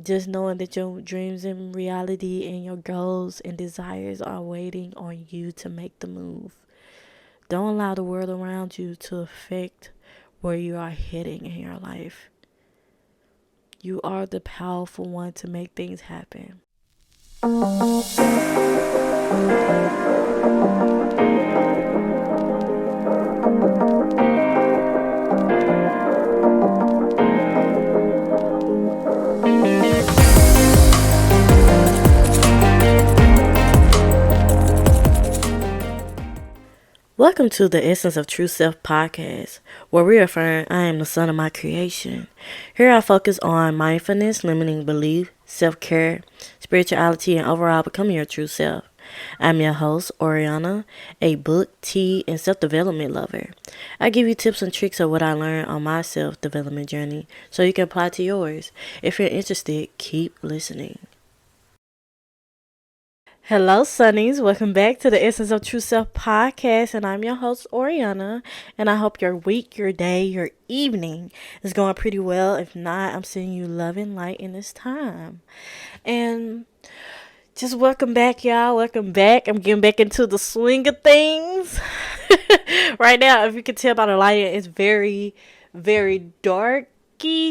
Just knowing that your dreams and reality and your goals and desires are waiting on you to make the move. Don't allow the world around you to affect where you are heading in your life. You are the powerful one to make things happen. Welcome to the Essence of True Self podcast, where we affirm I am the son of my creation. Here I focus on mindfulness, limiting belief, self-care, spirituality, and overall becoming your true self. I'm your host, Oriana, a book, tea, and self-development lover. I give you tips and tricks of what I learned on my self-development journey so you can apply to yours. If you're interested, keep listening. Hello, Sunnies. Welcome back to the Essence of True Self podcast. And I'm your host, Oriana. And I hope your week, your day, your evening is going pretty well. If not, I'm sending you love and light in this time. And just welcome back, y'all. Welcome back. I'm getting back into the swing of things. Right now, if you can tell by the lighting, it's very, very dark.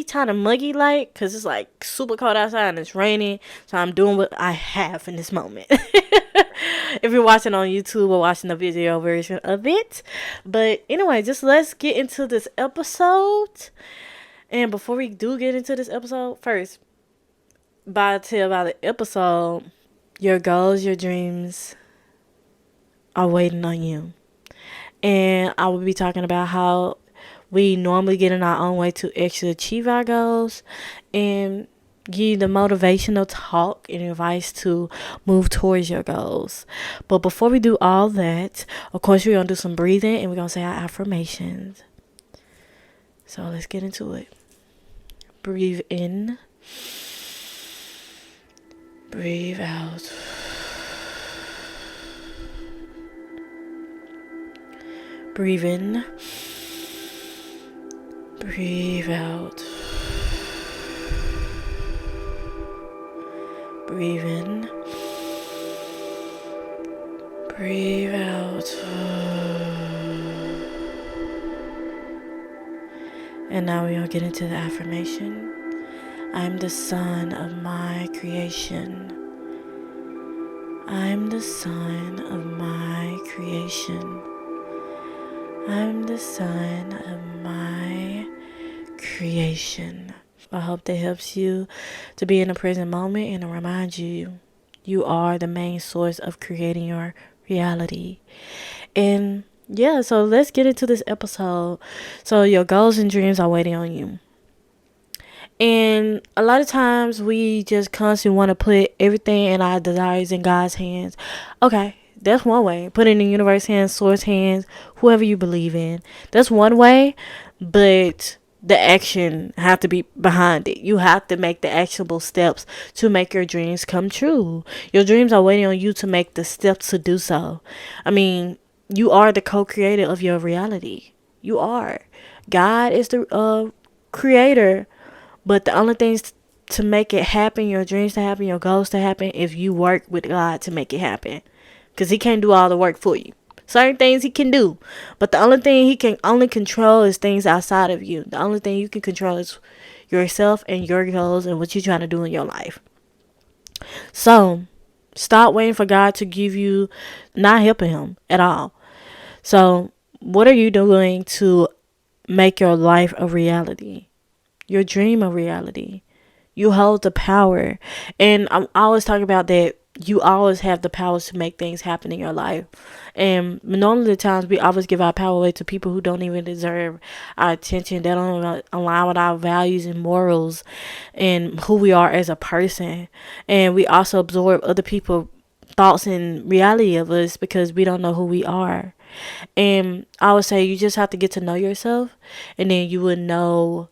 Kind of muggy light because it's like super cold outside and it's raining, so I'm doing what I have in this moment. If you're watching on YouTube or watching the video version of it. But anyway, just let's get into this episode. And before we do get into this episode, first, by the episode, your goals, your dreams are waiting on you. And I will be talking about how we normally get in our own way to actually achieve our goals and give you the motivational talk and advice to move towards your goals. But before we do all that, of course, we're going to do some breathing and we're going to say our affirmations. So let's get into it. Breathe in. Breathe out. Breathe in. Breathe out. Breathe in. Breathe out. And now we're going to get into the affirmation. I'm the son of my creation. I'm the son of my creation. I'm the son of my creation. I hope that helps you to be in the present moment and to remind you you are the main source of creating your reality. And yeah, so let's get into this episode. So your goals and dreams are waiting on you. And a lot of times we just constantly want to put everything in our desires in God's hands. Okay, that's one way. Put it in the universe hands, source hands, whoever you believe in. That's one way, but the action have to be behind it. You have to make the actionable steps to make your dreams come true. Your dreams are waiting on you to make the steps to do so. I mean, you are the co-creator of your reality. You are. God is the creator, but the only things to make it happen, your dreams to happen, your goals to happen, if you work with God to make it happen. Because he can't do all the work for you. Certain things he can do, but the only thing he can only control is things outside of you. The only thing you can control is yourself and your goals and what you're trying to do in your life. So stop waiting for God to give you, not helping him at all. So what are you doing to make your life a reality? Your dream a reality? You hold the power. And I'm always talking about that you always have the power to make things happen in your life. And normally the times we always give our power away to people who don't even deserve our attention. They don't even align with our values and morals and who we are as a person. And we also absorb other people's thoughts and reality of us because we don't know who we are. And I would say you just have to get to know yourself, and then you would know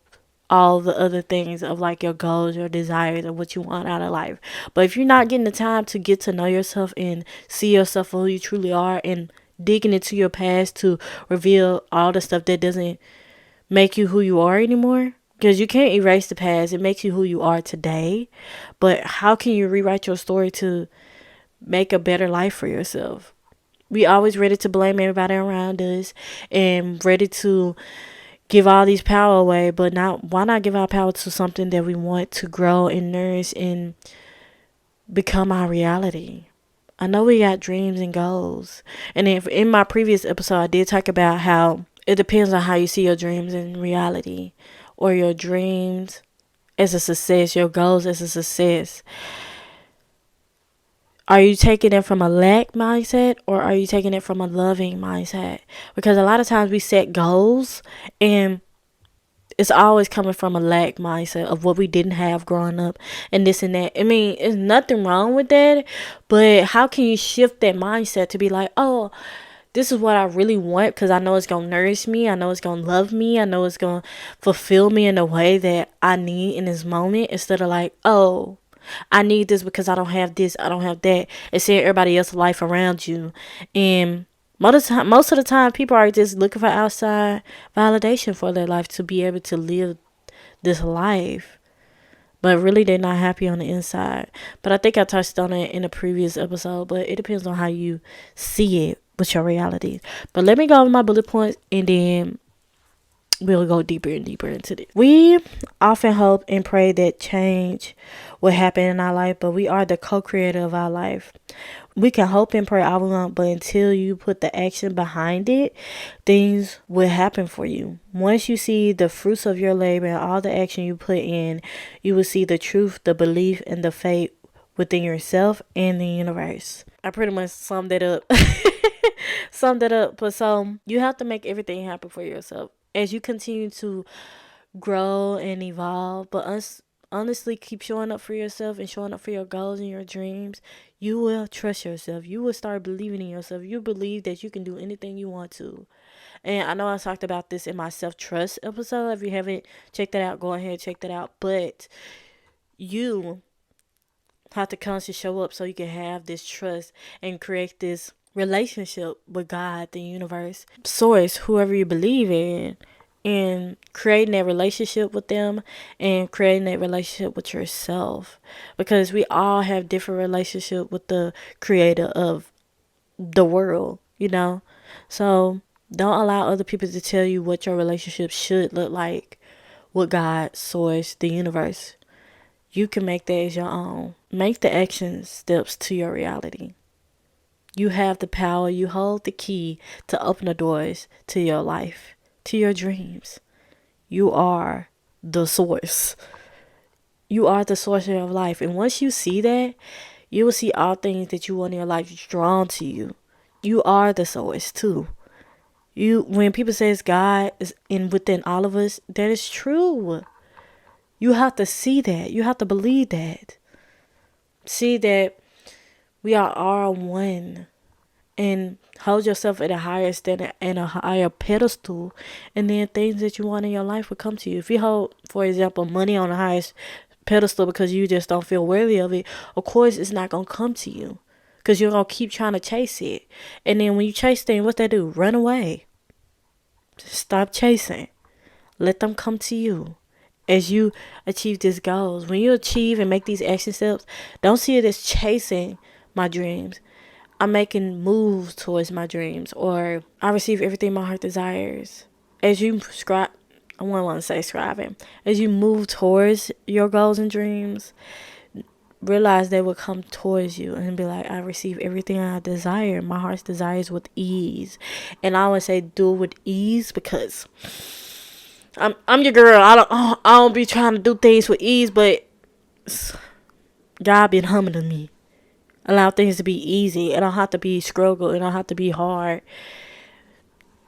all the other things of like your goals, your desires, and what you want out of life. But if you're not getting the time to get to know yourself and see yourself for who you truly are and digging into your past to reveal all the stuff that doesn't make you who you are anymore, Because you can't erase the past. It makes you who you are today. But how can you rewrite your story to make a better life for yourself? We always ready to blame everybody around us and ready to give all these power away, but not why not give our power to something that we want to grow and nourish and become our reality? I know we got dreams and goals. And if in my previous episode I did talk about how it depends on how you see your dreams in reality, or your dreams as a success, your goals as a success. Are you taking it from a lack mindset, or are you taking it from a loving mindset? Because a lot of times we set goals and it's always coming from a lack mindset of what we didn't have growing up and this and that. I mean, there's nothing wrong with that, but how can you shift that mindset to be like, oh, this is what I really want because I know it's going to nourish me. I know it's going to love me. I know it's going to fulfill me in a way that I need in this moment, instead of like, oh, I need this because I don't have this, I don't have that, and seeing everybody else's life around you. And most of the time, people are just looking for outside validation for their life to be able to live this life. But really, they're not happy on the inside. But I think I touched on it in a previous episode. But it depends on how you see it with your reality. But let me go over my bullet points, and then we'll go deeper and deeper into this. We often hope and pray that change will happen in our life, but we are the co-creator of our life. We can hope and pray all we want, but until you put the action behind it, things will happen for you. Once you see the fruits of your labor and all the action you put in, you will see the truth, the belief, and the faith within yourself and the universe. I pretty much summed it up. But so you have to make everything happen for yourself as you continue to grow and evolve. But honestly, keep showing up for yourself and showing up for your goals and your dreams. You will trust yourself. You will start believing in yourself. You believe that you can do anything you want to. And I know I talked about this in my self-trust episode. If you haven't checked that out, go ahead and check that out. But you have to constantly show up so you can have this trust and create this relationship with God, the universe, source, whoever you believe in, and creating that relationship with them and creating that relationship with yourself, because we all have different relationship with the creator of the world, so don't allow other people to tell you what your relationship should look like with God, source, the universe. You can make that as your own. Make the action steps to your reality. You have the power. You hold the key to open the doors to your life, to your dreams. You are the source. You are the source of your life. And once you see that, you will see all things that you want in your life drawn to you. You are the source too. When people say God is within all of us, that is true. You have to see that. You have to believe that. See that we are all one. And hold yourself at a higher standard and a higher pedestal, and then things that you want in your life will come to you. If you hold, for example, money on the highest pedestal because you just don't feel worthy of it, of course it's not going to come to you, because you're going to keep trying to chase it. And then when you chase things, what they do? Run away. Stop chasing. Let them come to you as you achieve these goals. When you achieve and make these action steps, don't see it as chasing my dreams. I'm making moves towards my dreams, or I receive everything my heart desires. As you scribe, I want to say scribing. As you move towards your goals and dreams, realize they will come towards you and be like, I receive everything I desire. My heart's desires with ease. And I would say do it with ease, because I'm your girl. I don't be trying to do things with ease, but God been humming to me. Allow things to be easy. It don't have to be struggle. It don't have to be hard.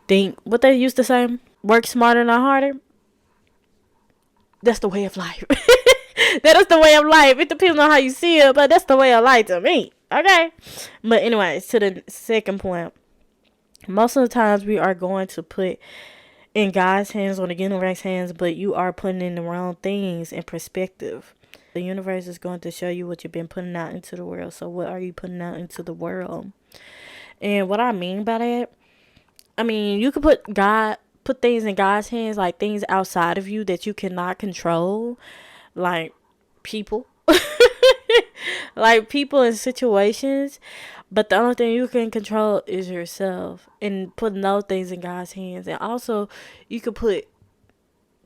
Think what they used to say, work smarter, not harder. That's the way of life. That is the way of life. It depends on how you see it, but that's the way of life to me. Okay? But anyways, to the second point. Most of the times we are going to put in God's hands or the universe's hands, but you are putting in the wrong things in perspective. The universe is going to show you what you've been putting out into the world. So what are you putting out into the world? And what I mean by that, you could put God put things in God's hands, like things outside of you that you cannot control, like people, like people and situations. But the only thing you can control is yourself, and putting those things in God's hands. And also, you could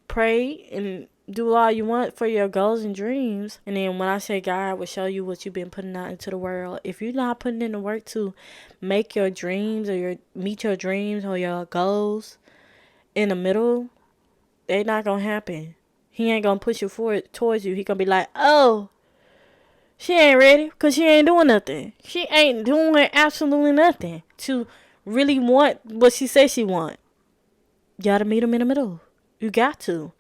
pray and do all you want for your goals and dreams. And then when I say God will show you what you've been putting out into the world, if you're not putting in the work to make your dreams or meet your dreams or your goals in the middle, they not gonna happen. He ain't gonna push you forward towards you. He gonna be like, oh, she ain't ready because she ain't doing nothing. She ain't doing absolutely nothing to really want what she says she want. You gotta meet him in the middle. You got to.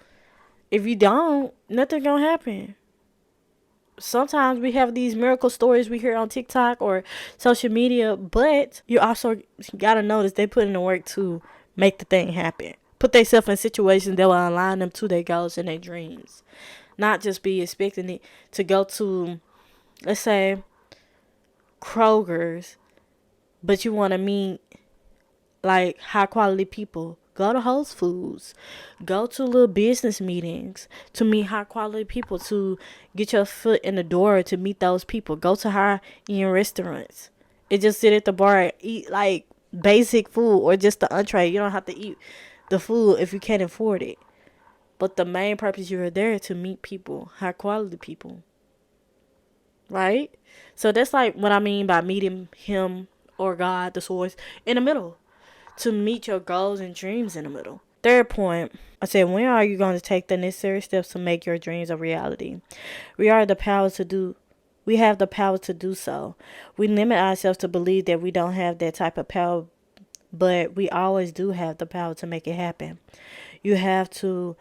If you don't, nothing gonna happen. Sometimes we have these miracle stories we hear on TikTok or social media, but you also gotta notice they put in the work to make the thing happen. Put themselves in situations that will align them to their goals and their dreams. Not just be expecting it to go to, let's say, Kroger's, but you want to meet like high quality people. Go to Whole Foods. Go to little business meetings to meet high quality people, to get your foot in the door to meet those people. Go to high end restaurants. It just sit at the bar and eat like basic food or just the entree. You don't have to eat the food if you can't afford it. But the main purpose, you are there to meet people, high quality people. Right? So that's like what I mean by meeting him or God, the source, in the middle. To meet your goals and dreams in the middle. Third point, I said, when are you going to take the necessary steps to make your dreams a reality? We have the power to do so. We limit ourselves to believe that we don't have that type of power, but we always do have the power to make it happen. You have to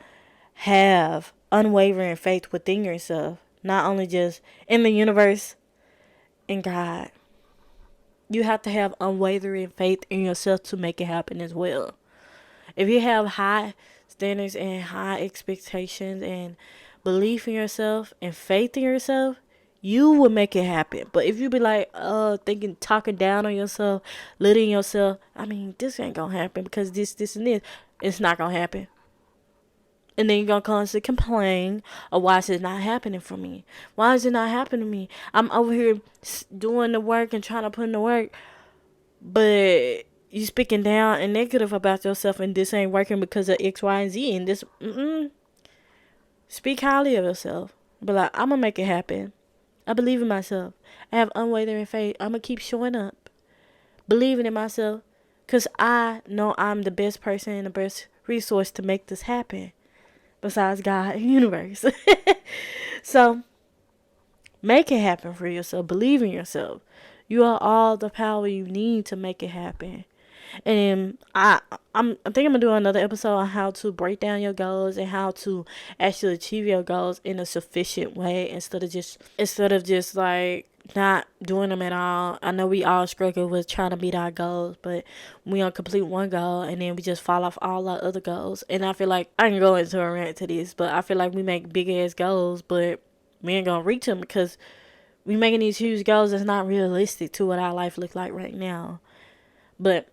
have unwavering faith within yourself, not only just in the universe, in God. You have to have unwavering faith in yourself to make it happen as well. If you have high standards and high expectations and belief in yourself and faith in yourself, you will make it happen. But if you be like, talking down on yourself, letting yourself, this ain't gonna happen because this, and this, it's not gonna happen. And then you're going to constantly complain of why is it not happening for me? Why is it not happening to me? I'm over here doing the work and trying to put in the work, but you speaking down and negative about yourself, and this ain't working because of X, Y, and Z. And this, speak highly of yourself. But like, I'm going to make it happen. I believe in myself. I have unwavering faith. I'm going to keep showing up, believing in myself, because I know I'm the best person and the best resource to make this happen. Besides God and universe. So, make it happen for yourself. Believe in yourself. You are all the power you need to make it happen. And I think I'm gonna do another episode on how to break down your goals and how to actually achieve your goals in a sufficient way instead of just like not doing them at all. I know we all struggle with trying to meet our goals, but we don't complete one goal and then we just fall off all our other goals. And I feel like I can go into a rant to this, but I feel like we make big ass goals, but we ain't gonna reach them because we making these huge goals that's not realistic to what our life looks like right now. But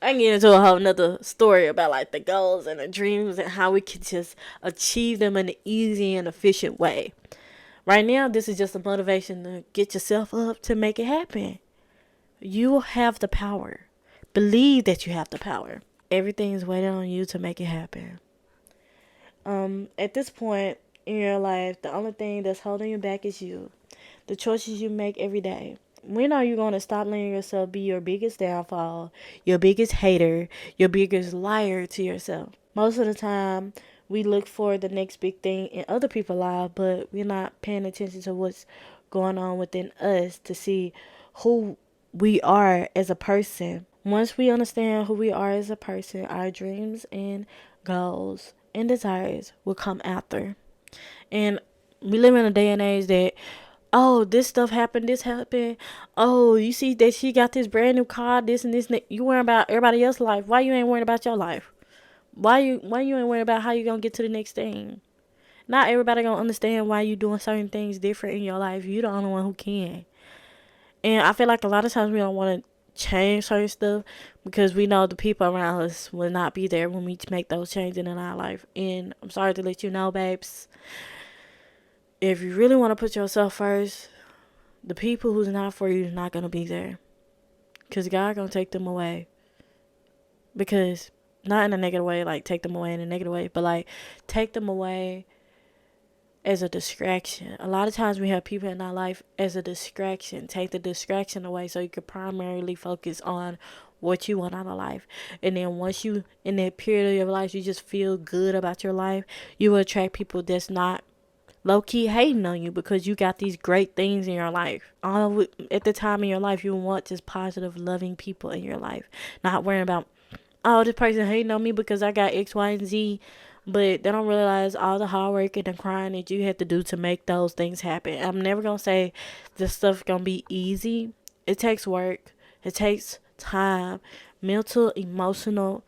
I can get into a whole nother story about like the goals and the dreams and how we can just achieve them in an easy and efficient way. Right now, this is just a motivation to get yourself up to make it happen. You have the power. Believe that you have the power. Everything is waiting on you to make it happen. At this point in your life, the only thing that's holding you back is you. The choices you make every day. When are you going to stop letting yourself be your biggest downfall, your biggest hater, your biggest liar to yourself? Most of the time, we look for the next big thing in other people's lives, but we're not paying attention to what's going on within us to see who we are as a person. Once we understand who we are as a person, our dreams and goals and desires will come after. And we live in a day and age that, oh, this stuff happened, this happened. Oh, you see that she got this brand new car, this and this. And that. You worrying about everybody else's life. Why you ain't worrying about your life? Why you ain't worrying about how you gonna get to the next thing? Not everybody gonna understand why you doing certain things different in your life. You the only one who can. And I feel like a lot of times we don't want to change certain stuff because we know the people around us will not be there when we make those changes in our life. And I'm sorry to let you know, babes, if you really want to put yourself first, the people who's not for you is not going to be there. Because God going to take them away. Because, not in a negative way, like take them away in a negative way, but like take them away as a distraction. A lot of times we have people in our life as a distraction. Take the distraction away so you can primarily focus on what you want out of life. And then once you, in that period of your life, you just feel good about your life, you will attract people that's not low-key hating on you because you got these great things in your life. All at the time in your life, you want just positive, loving people in your life. Not worrying about, oh, this person hating on me because I got X, Y, and Z. But they don't realize all the hard work and the crying that you had to do to make those things happen. I'm never going to say this stuff's going to be easy. It takes work. It takes time, mental, emotional,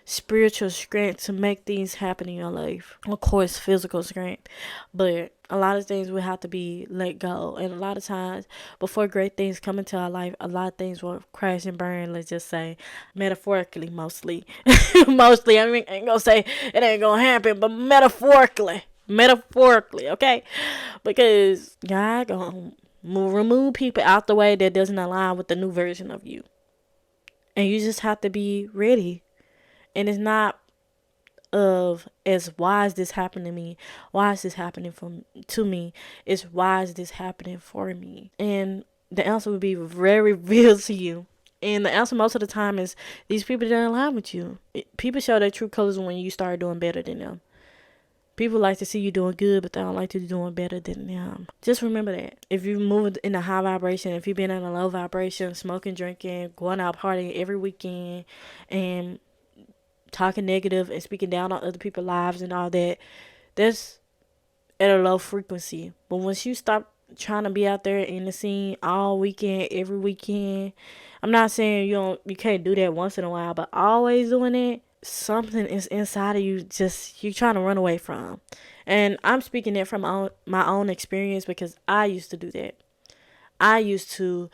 spiritual strength to make things happen in your life. Of course, physical strength. But a lot of things will have to be let go. And a lot of times, before great things come into our life, a lot of things will crash and burn, let's just say. Metaphorically, mostly. Mostly, I mean, I ain't gonna say it ain't gonna happen, but metaphorically. Metaphorically, okay? Because God gonna remove people out the way that doesn't align with the new version of you. And you just have to be ready. And it's not of as why is this happening to me? Why is this happening to me? It's why is this happening for me? And the answer will be very real to you. And the answer most of the time is these people don't align with you. People show their true colors when you start doing better than them. People like to see you doing good, but they don't like to be doing better than them. Just remember that. If you move in a high vibration, if you've been in a low vibration, smoking, drinking, going out partying every weekend, and talking negative and speaking down on other people's lives and all that, that's at a low frequency. But once you stop trying to be out there in the scene all weekend, every weekend, I'm not saying you can't do that once in a while, but always doing it, something is inside of you just you're trying to run away from. And I'm speaking that from my own experience because I used to do that. I used to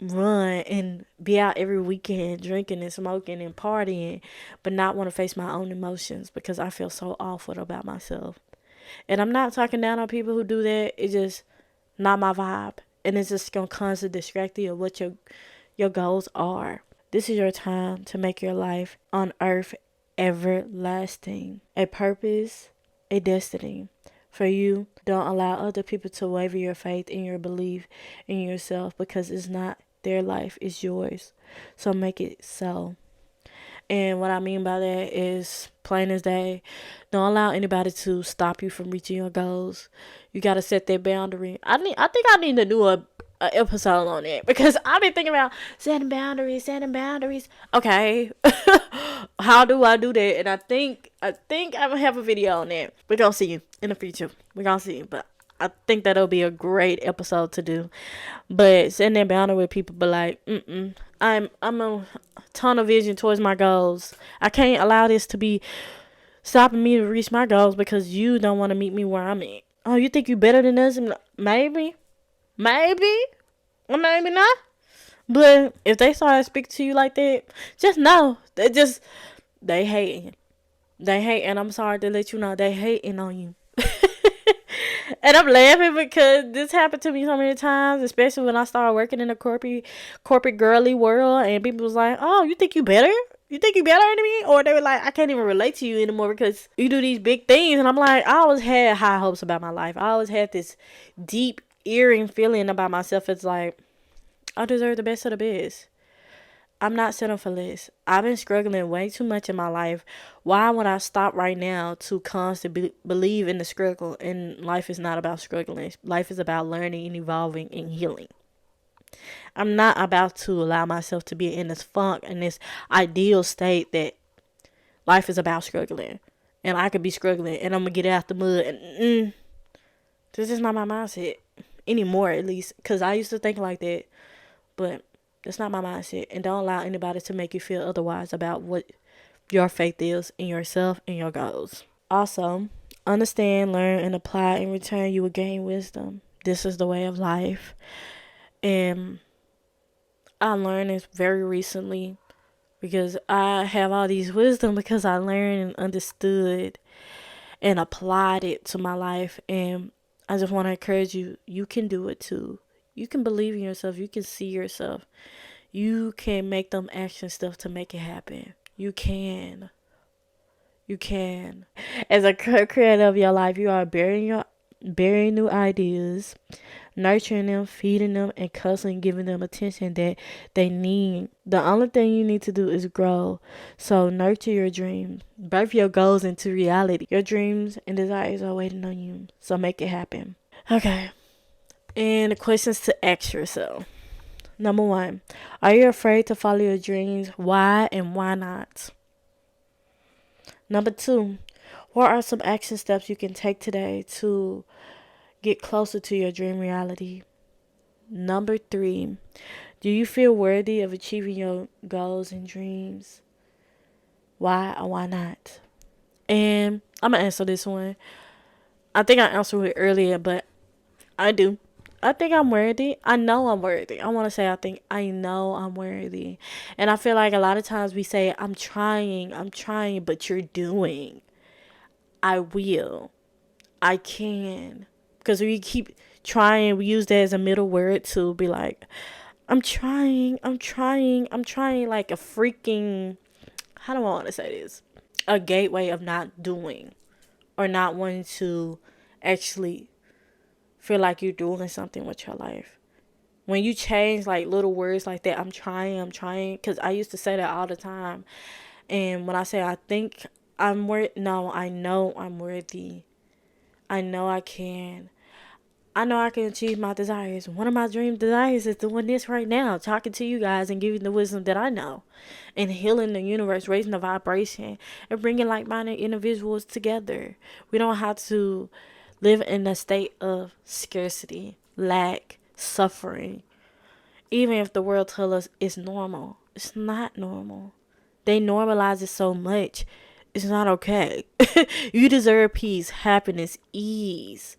run and be out every weekend drinking and smoking and partying, but not want to face my own emotions because I feel so awful about myself. And I'm not talking down on people who do that. It's just not my vibe. And it's just going to constantly distract you of what your goals are. This is your time to make your life on earth everlasting. A purpose, a destiny. For you, don't allow other people to waver your faith and your belief in yourself because it's not their life, it's yours. So make it so. And what I mean by that is plain as day. Don't allow anybody to stop you from reaching your goals. You gotta set that boundary. I think I need to do a episode on it because I've been thinking about setting boundaries. Okay, how do I do that? And I think I'm gonna have a video on that. We're gonna see in the future. We're gonna see, but I think that'll be a great episode to do. But setting that boundary with people, but like, I'm a tunnel vision towards my goals. I can't allow this to be stopping me to reach my goals because you don't want to meet me where I'm at. Oh, you think you better than us? Maybe, or maybe not. But if they start to speak to you like that, just know they hating. They hate, and I'm sorry to let you know they hating on you. And I'm laughing because this happened to me so many times, especially when I started working in the corporate girly world, and people was like, "Oh, you think you better? You think you better than me?" Or they were like, "I can't even relate to you anymore because you do these big things." And I'm like, I always had high hopes about my life. I always had this deep, eerie feeling about myself. It's like I deserve the best of the best. I'm not settling for less. I've been struggling way too much in my life. Why would I stop right now to constantly believe in the struggle? And life is not about struggling. Life is about learning and evolving and healing. I'm not about to allow myself to be in this funk and this ideal state that life is about struggling. And I could be struggling and I'm going to get out the mud. And this is not my mindset anymore, at least. Because I used to think like that. But that's not my mindset. And don't allow anybody to make you feel otherwise about what your faith is in yourself and your goals. Also, understand, learn, and apply. In return, you will gain wisdom. This is the way of life. And I learned this very recently because I have all these wisdom because I learned and understood and applied it to my life. And I just want to encourage you, you can do it too. You can believe in yourself. You can see yourself. You can make them action stuff to make it happen. You can. You can. As a creator of your life, you are burying new ideas, nurturing them, feeding them, and constantly giving them attention that they need. The only thing you need to do is grow. So nurture your dreams. Birth your goals into reality. Your dreams and desires are waiting on you. So make it happen. Okay. And the questions to ask yourself. Number 1, are you afraid to follow your dreams? Why and why not? Number 2, what are some action steps you can take today to get closer to your dream reality? Number 3, do you feel worthy of achieving your goals and dreams? Why or why not? And I'm going to answer this one. I think I answered it earlier, but I do. I think I'm worthy. I know I'm worthy. I want to say I know I'm worthy. And I feel like a lot of times we say, I'm trying, but you're doing. I will. I can. Because we keep trying, we use that as a middle word to be like, I'm trying like a freaking, how do I want to say this? A gateway of not doing or not wanting to actually feel like you're doing something with your life. When you change like little words like that, I'm trying, because I used to say that all the time. And when I say I think I'm worth, no, I know I'm worthy. I know I can. I know I can achieve my desires. One of my dream desires is doing this right now, talking to you guys and giving the wisdom that I know, and healing the universe, raising the vibration, and bringing like-minded individuals together. We don't have to live in a state of scarcity, lack, suffering. Even if the world tells us it's normal, it's not normal. They normalize it so much. It's not okay. You deserve peace, happiness, ease.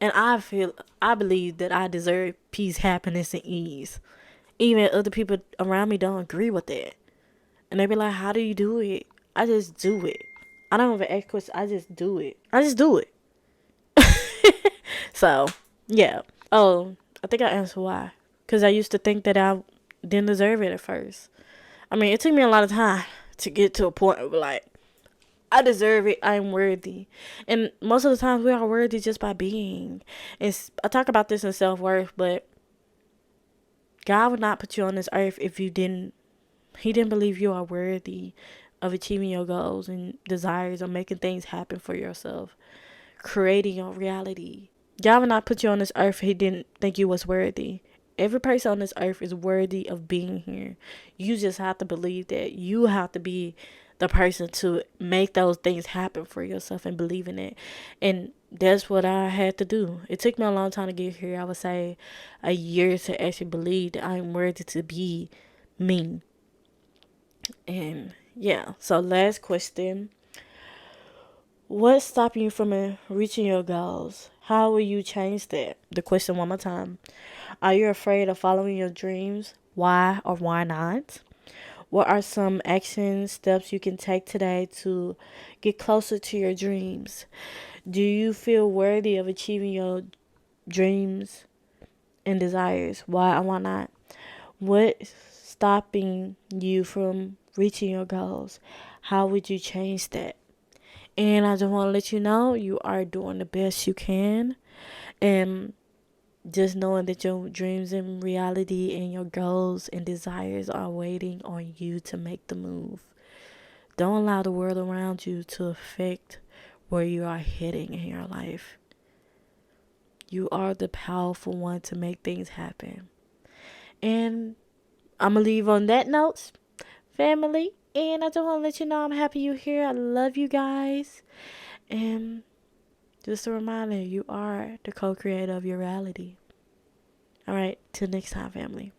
And I believe that I deserve peace, happiness, and ease. Even other people around me don't agree with that. And they be like, how do you do it? I just do it. I don't even ask questions. I just do it. I just do it. So, yeah. Oh, I think I answered why. Because I used to think that I didn't deserve it at first. I mean, it took me a lot of time to get to a point where like, I deserve it. I'm worthy. And most of the times we are worthy just by being. I talk about this in self-worth, but God would not put you on this earth if He didn't believe you are worthy of achieving your goals and desires or making things happen for yourself, creating your reality. God would not put you on this earth if He didn't think you was worthy. Every person on this earth is worthy of being here. You just have to believe that. You have to be the person to make those things happen for yourself and believe in it. And that's what I had to do. It took me a long time to get here. I would say a year to actually believe that I'm worthy to be me. And yeah, so last question. What's stopping you from reaching your goals? How will you change that? The question one more time. Are you afraid of following your dreams? Why or why not? What are some action steps you can take today to get closer to your dreams? Do you feel worthy of achieving your dreams and desires? Why or why not? What's stopping you from reaching your goals? How would you change that? And I just want to let you know you are doing the best you can. And just knowing that your dreams and reality and your goals and desires are waiting on you to make the move. Don't allow the world around you to affect where you are heading in your life. You are the powerful one to make things happen. And I'm going to leave on that note, family. And I just want to let you know I'm happy you're here. I love you guys. And just a reminder, you are the co-creator of your reality. All right, till next time, family.